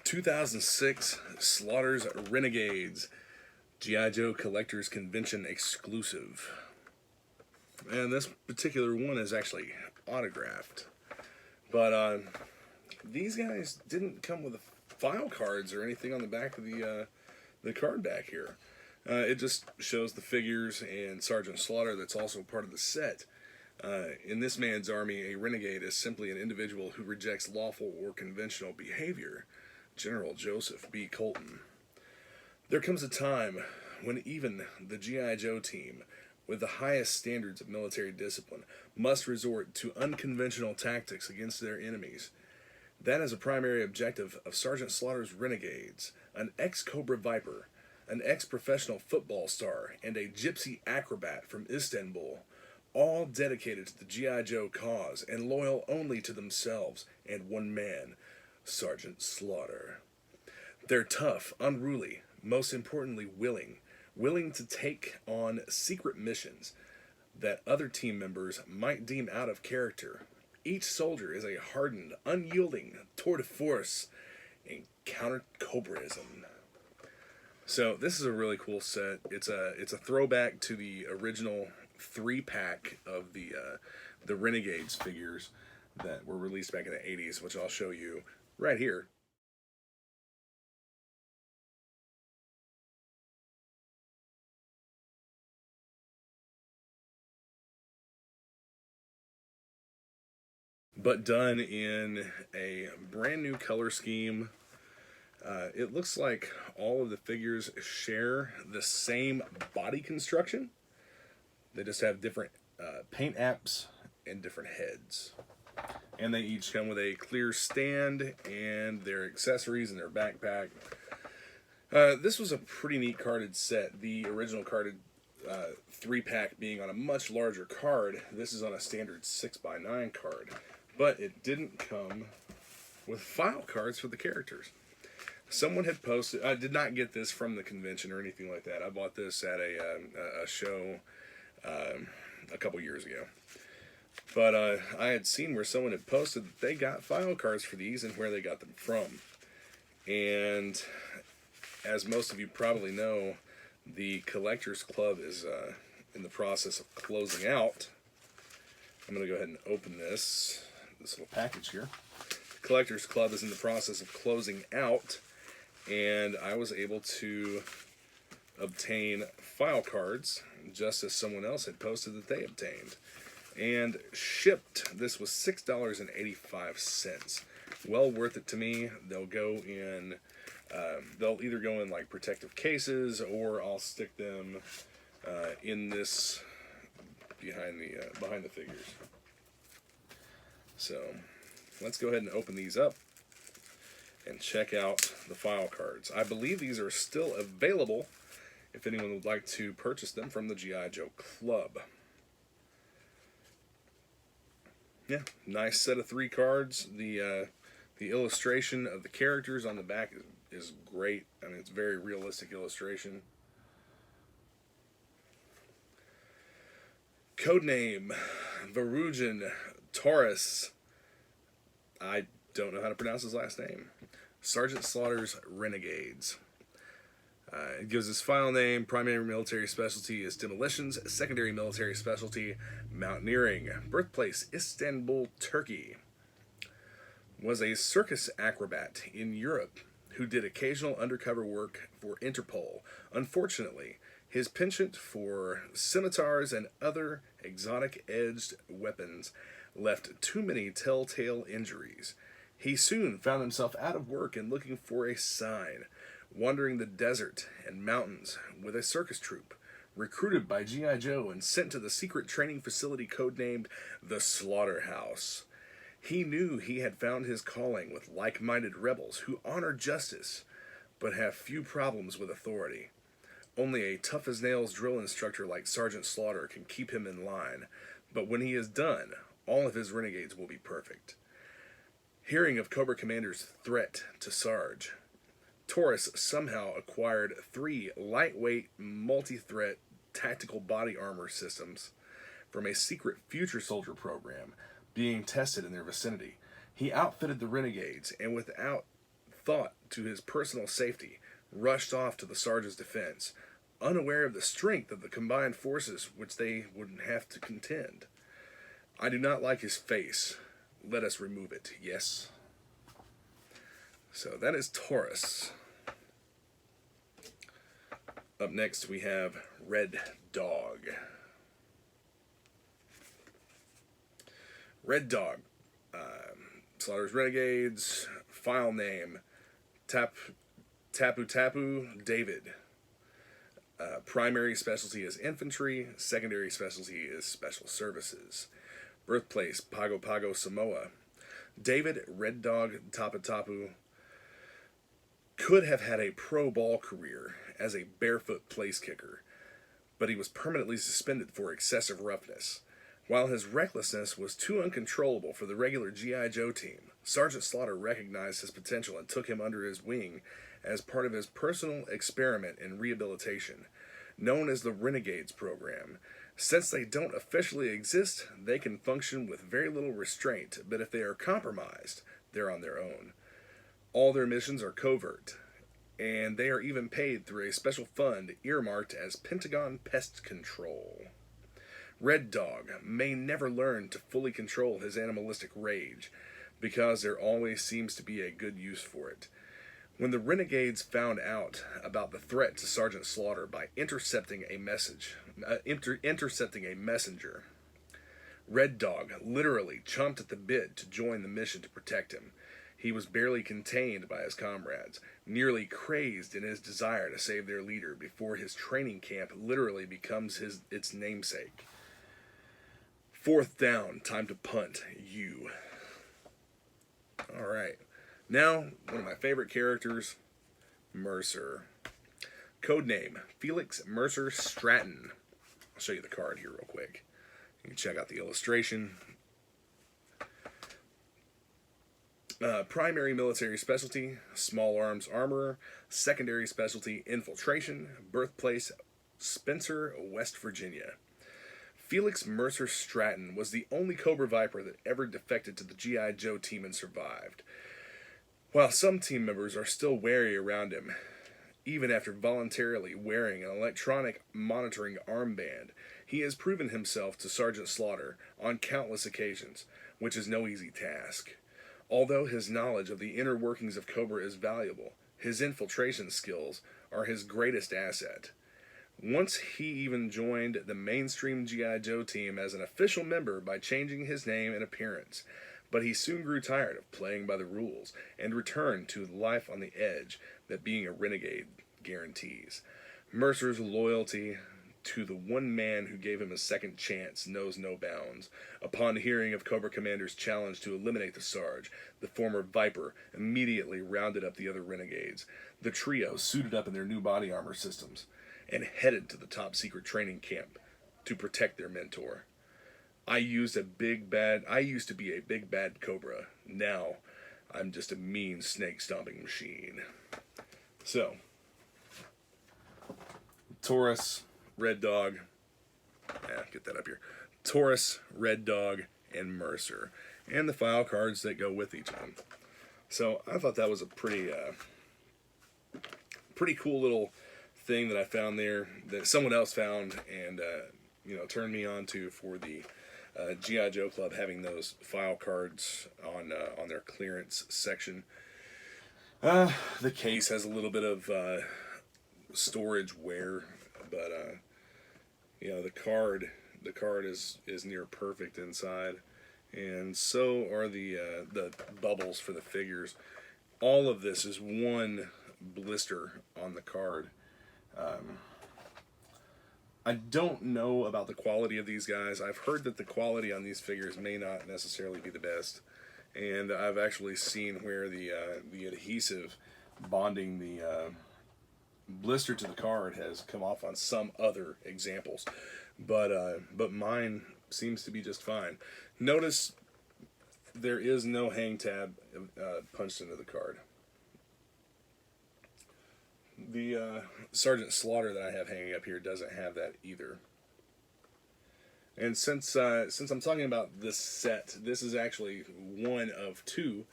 2006 Slaughter's Renegades, G.I. Joe Collector's Convention exclusive. And this particular one is actually autographed. But these guys didn't come with file cards or anything on the back of the card back here. It just shows the figures and Sergeant Slaughter that's also part of the set. In this man's army, a renegade is simply an individual who rejects lawful or conventional behavior. General Joseph B. Colton. There comes a time when even the G.I. Joe team, with the highest standards of military discipline, must resort to unconventional tactics against their enemies. That is a primary objective of Sergeant Slaughter's Renegades, an ex-Cobra Viper, an ex-professional football star, and a gypsy acrobat from Istanbul, all dedicated to the G.I. Joe cause and loyal only to themselves and one man, Sergeant Slaughter. They're tough, unruly, most importantly willing to take on secret missions that other team members might deem out of character. Each soldier is a hardened, unyielding tour de force in counter-Cobraism. So this is a really cool set. It's a throwback to the original 3-pack of the Renegades figures that were released back in the 80s, which I'll show you right here. But done in a brand new color scheme. It looks like all of the figures share the same body construction. They just have different paint apps and different heads. And they each come with a clear stand and their accessories and their backpack. This was a pretty neat carded set. The original carded 3-pack being on a much larger card. This is on a standard 6x9 card. But it didn't come with file cards for the characters. Someone had posted, I did not get this from the convention or anything like that. I bought this at a show a couple years ago. But I had seen where someone had posted that they got file cards for these and where they got them from. And as most of you probably know, the Collectors Club is in the process of closing out. I'm going to go ahead and open this little package here. The Collectors Club is in the process of closing out, and I was able to obtain file cards just as someone else had posted that they obtained. And shipped, this was $6.85. Well worth it to me. They'll go in, they'll either go in like protective cases, or I'll stick them in this behind the figures. So let's go ahead and open these up and check out the file cards. I believe these are still available if anyone would like to purchase them from the G.I. Joe Club. Yeah, nice set of 3 cards. The illustration of the characters on the back is great. I mean, it's very realistic illustration. Codename Varujan Taurus. I don't know how to pronounce his last name. Sergeant Slaughter's Renegades. It gives his file name. Primary military specialty is demolitions. Secondary military specialty, mountaineering. Birthplace, Istanbul, Turkey. Was a circus acrobat in Europe who did occasional undercover work for Interpol. Unfortunately, his penchant for scimitars and other exotic-edged weapons left too many telltale injuries. He soon found himself out of work and looking for a sign, wandering the desert and mountains with a circus troupe, recruited by G.I. Joe and sent to the secret training facility codenamed the Slaughterhouse. He knew he had found his calling with like-minded rebels who honor justice, but have few problems with authority. Only a tough-as-nails drill instructor like Sergeant Slaughter can keep him in line, but when he is done, all of his renegades will be perfect. Hearing of Cobra Commander's threat to Sarge, Taurus somehow acquired 3 lightweight, multi-threat tactical body armor systems from a secret future soldier program being tested in their vicinity. He outfitted the Renegades, and without thought to his personal safety, rushed off to the sergeant's defense, unaware of the strength of the combined forces which they would have to contend. I do not like his face. Let us remove it, yes? So that is Taurus. Up next we have Red Dog. Red Dog. Slaughters Renegades. File name Tapu David. Primary specialty is infantry. Secondary specialty is special services. Birthplace Pago Pago, Samoa. David Red Dog Tapu could have had a pro ball career as a barefoot place kicker, but he was permanently suspended for excessive roughness. While his recklessness was too uncontrollable for the regular G.I. Joe team, Sergeant Slaughter recognized his potential and took him under his wing as part of his personal experiment in rehabilitation, known as the Renegades program. Since they don't officially exist, they can function with very little restraint, but if they are compromised, they're on their own. All their missions are covert, and they are even paid through a special fund earmarked as Pentagon Pest Control. Red Dog may never learn to fully control his animalistic rage, because there always seems to be a good use for it. When the Renegades found out about the threat to Sergeant Slaughter by intercepting a messenger, Red Dog literally chomped at the bit to join the mission to protect him. He was barely contained by his comrades, nearly crazed in his desire to save their leader before his training camp literally becomes its namesake. Fourth down, time to punt, you. Alright, now one of my favorite characters, Mercer. Codename, Felix Mercer Stratton. I'll show you the card here real quick. You can check out the illustration. Primary military specialty, small arms armorer. Secondary specialty, infiltration. Birthplace, Spencer, West Virginia. Felix Mercer Stratton was the only Cobra Viper that ever defected to the G.I. Joe team and survived. While some team members are still wary around him, even after voluntarily wearing an electronic monitoring armband, he has proven himself to Sergeant Slaughter on countless occasions, which is no easy task. Although his knowledge of the inner workings of Cobra is valuable, his infiltration skills are his greatest asset. Once he even joined the mainstream G.I. Joe team as an official member by changing his name and appearance, but he soon grew tired of playing by the rules and returned to the life on the edge that being a renegade guarantees. Mercer's loyalty to the one man who gave him a second chance knows no bounds. Upon hearing of Cobra Commander's challenge to eliminate the Sarge, the former Viper immediately rounded up the other renegades. The trio suited up in their new body armor systems and headed to the top secret training camp to protect their mentor. I used to be a big bad Cobra. Now I'm just a mean snake stomping machine. So, Taurus, Red Dog, get that up here. Taurus, Red Dog, and Mercer, and the file cards that go with each of them. So I thought that was a pretty cool little thing that I found there that someone else found and turned me on to for the G.I. Joe Club, having those file cards on their clearance section. The case has a little bit of storage wear, but the card is near perfect inside, and so are the bubbles for the figures. All of this is one blister on the card. I don't know about the quality of these guys. I've heard that the quality on these figures may not necessarily be the best, and I've actually seen where the adhesive bonding the blister to the card has come off on some other examples, but mine seems to be just fine. Notice there is no hang tab punched into the card. The Sergeant Slaughter that I have hanging up here doesn't have that either. And since I'm talking about this set, this is actually one of two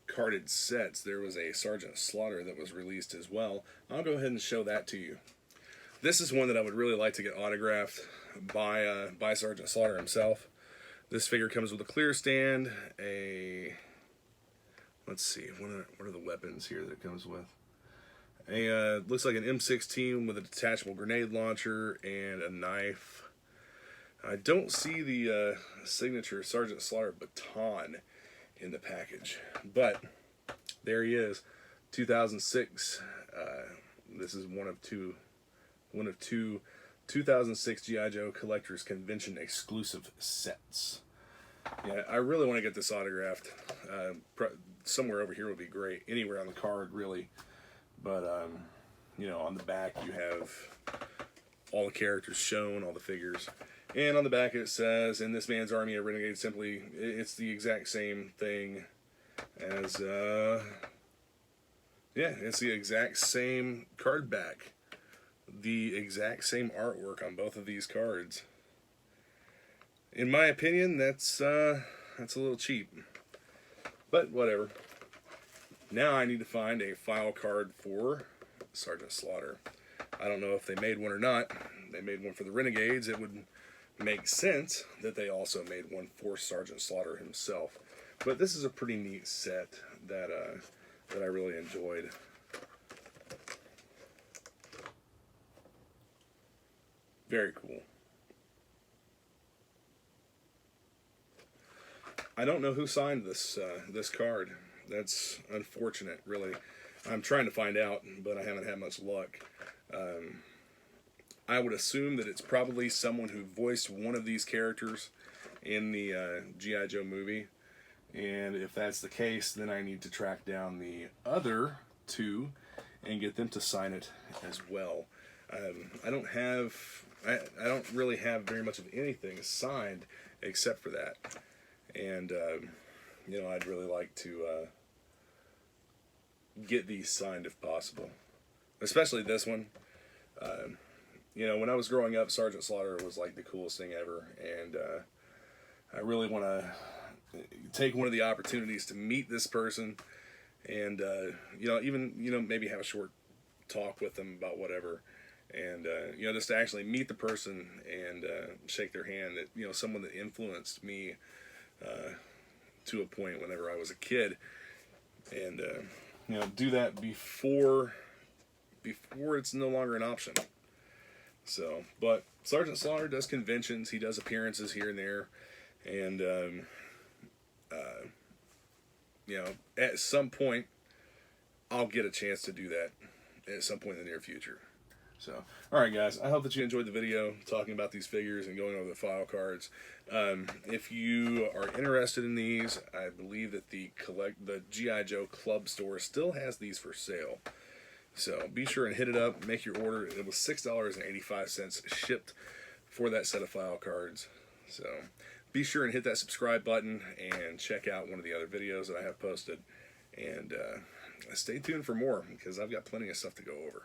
carded sets, there was a Sergeant Slaughter that was released as well. I'll go ahead and show that to you. This is one that I would really like to get autographed by Sergeant Slaughter himself. This figure comes with a clear stand, let's see, what are the weapons here that it comes with? Looks like an M16 with a detachable grenade launcher and a knife. I don't see the signature Sergeant Slaughter baton in the package, but there he is, 2006. This is one of two 2006 G.I. Joe Collectors Convention exclusive sets. Yeah, I really want to get this autographed. Somewhere over here would be great. Anywhere on the card, really. But, you know, on the back you have all the characters shown, all the figures. And on the back it says, in this man's army of renegades, simply, it's the exact same thing as, yeah, it's the exact same card back. The exact same artwork on both of these cards. In my opinion, that's a little cheap. But whatever. Now I need to find a file card for Sergeant Slaughter. I don't know if they made one or not. They made one for the Renegades. It would make sense that they also made one for Sergeant Slaughter himself. But this is a pretty neat set that I really enjoyed. Very cool. I don't know who signed this card. That's unfortunate, really. I'm trying to find out, but I haven't had much luck. I would assume that it's probably someone who voiced one of these characters in the G.I. Joe movie. And if that's the case, then I need to track down the other two and get them to sign it as well. I don't really have very much of anything signed except for that. And, you know, I'd really like to get these signed if possible. Especially this one. You know, when I was growing up, Sergeant Slaughter was like the coolest thing ever. And I really want to take one of the opportunities to meet this person. And, you know, even, you know, maybe have a short talk with them about whatever. And, you know, just to actually meet the person and shake their hand. That, you know, someone that influenced me to a point whenever I was a kid. And, you know, do that before it's no longer an option. So, but Sergeant Slaughter does conventions. He does appearances here and there. And, you know, at some point, I'll get a chance to do that at some point in the near future. So, alright guys, I hope that you enjoyed the video talking about these figures and going over the file cards. If you are interested in these, I believe that the G.I. Joe Club store still has these for sale. So be sure and hit it up, make your order. It was $6.85 shipped for that set of file cards. So be sure and hit that subscribe button and check out one of the other videos that I have posted. And stay tuned for more, because I've got plenty of stuff to go over.